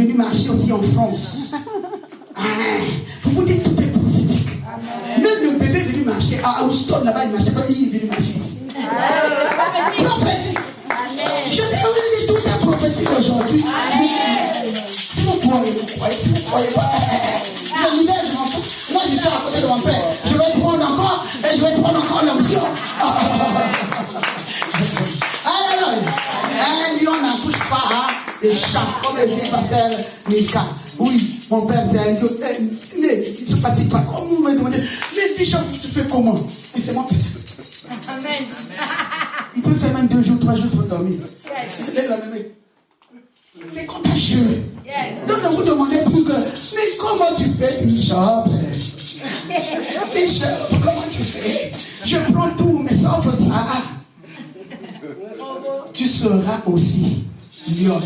venu marcher aussi en France. Vous vous dites, tout est prophétique. Même le bébé est venu marcher. À Houston, là-bas, il marchait pas. Il est venu marcher ici. Prophétique. Je dis, oui, tout est prophétique aujourd'hui. Si vous croyez, vous croyez pas. Je libère, je m'en fous. Moi, je suis à côté de mon père. Je vais prendre encore, et je vais prendre encore l'onction. Un lion n'accouche pas des chats, comme le dit pasteur Milka. Oui, mon père, c'est un lion. Il ne se fatigue pas. Comme vous me demandez, mais Bishop, tu fais comment? Et c'est mon père. Amen. Il peut faire même 2 jours, 3 jours sans dormir. C'est contagieux. Donc ne vous demandez plus que, mais comment tu fais, Bishop? Bishop, comment tu fais? Je prends tout, mais sauf ça. Tu seras aussi lion.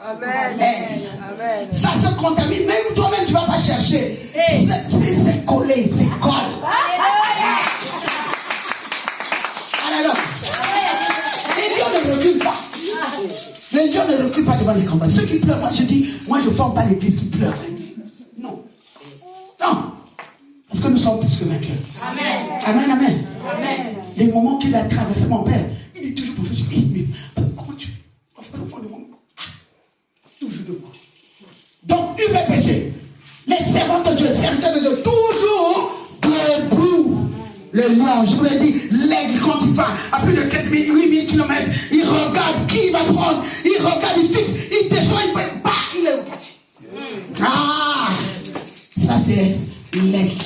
Amen. Amen. Ça se contamine, même toi-même tu ne vas pas chercher. C'est collé, c'est colle. Alors, les lions ne reculent pas. Les lions ne reculent pas devant les combats. Ceux qui pleurent, moi je dis, moi je ne forme pas l'église qui pleure. Non. Non. Parce que nous sommes plus que vainqueurs. Amen. Amen, amen. Amen. Les moments qu'il a traversé mon père, il est toujours prophétique. Mais comment tu fais? Toujours de moi. Donc, UVPC, les servants de Dieu, les serviteurs de Dieu, toujours debout. Le lion, je vous l'ai dit, l'aigle, quand il va à plus de 4000, 8000 km, il regarde qui il va prendre, il regarde, il fixe, il descend, il fait, bah, il est reparti. Ah, ça c'est l'aigle.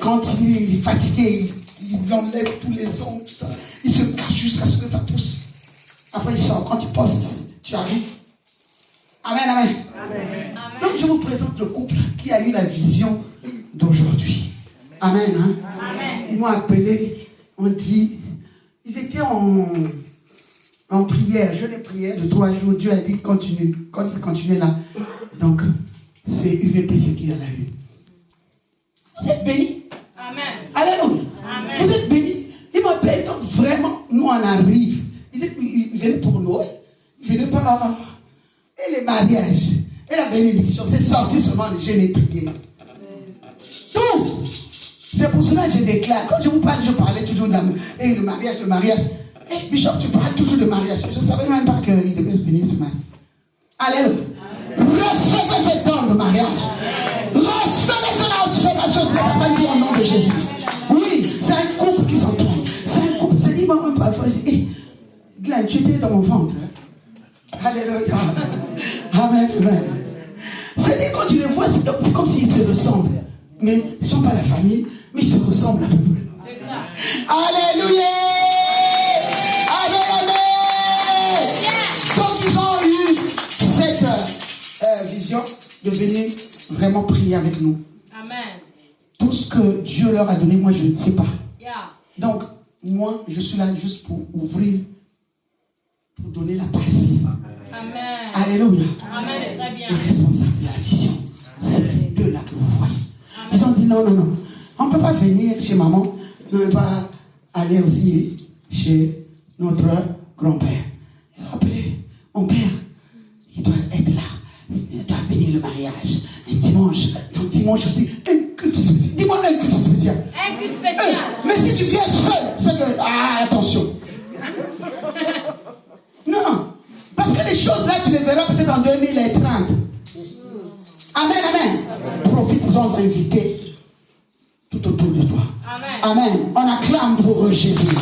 Quand il est fatigué, il enlève tous les ongles, tout ça. Il se cache jusqu'à ce que ça pousse. Après, il sort. Quand tu postes, tu arrives. Amen, amen. Amen. Donc, je vous présente le couple qui a eu la vision d'aujourd'hui. Amen. Hein? Amen. Ils m'ont appelé, on dit, ils étaient en prière. Je les priais de 3 jours. Dieu a dit, continue. Quand ils continuaient là, donc, c'est UVPC qui en a eu. Vous êtes bénis. Amen. Alléluia. Amen. Vous êtes bénis. Ils m'appellent, donc vraiment, nous on arrive. Ils venaient pour Noël. Ils venaient pas. Et les mariages, et la bénédiction, c'est sorti seulement le jeûne et prière. Tout. C'est pour cela que je déclare. Quand je vous parle, je parlais toujours de le mariage, le mariage. Et Bishop, tu parles toujours de mariage. Je ne savais même pas qu'il devait se venir ce mariage. Alléluia. Recevez ce don de mariage. Recevez cela observation, c'est la parole dit au nom de Jésus. Oui, c'est un couple qui s'entend. C'est un couple. C'est dit, moi, parfois, je dis, Glenn, tu étais dans mon ventre. Alléluia. Amen. Amen. C'est-à-dire, quand tu les vois, c'est comme s'ils se ressemblent. Mais ils ne sont pas la famille, mais ils se ressemblent à peu près. C'est ça. Alléluia. Amen, amen. Donc, ils ont eu cette vision de venir vraiment prier avec nous. Amen. Tout ce que Dieu leur a donné, moi, je ne sais pas. Yeah. Donc, moi, je suis là juste pour ouvrir, pour donner la passe. Amen. Alléluia. Amen, très bien. Les responsables de la vision, c'est les deux là que vous voyez. Amen. Ils ont dit non, non, non. On ne peut pas venir chez maman, on ne peut pas aller aussi chez notre grand-père. Ils ont appelé mon père, il doit être là. Il doit venir le mariage. Un dimanche, donc dimanche aussi, un culte spécial. Dis-moi un culte spécial. Un culte spécial. Mais si tu viens seul, c'est que. Ah, attention. Non. Parce que les choses là, tu les verras peut-être en 2030. Amen, amen. Profite-en d'inviter tout autour de toi. Amen. Amen. On acclame pour Jésus.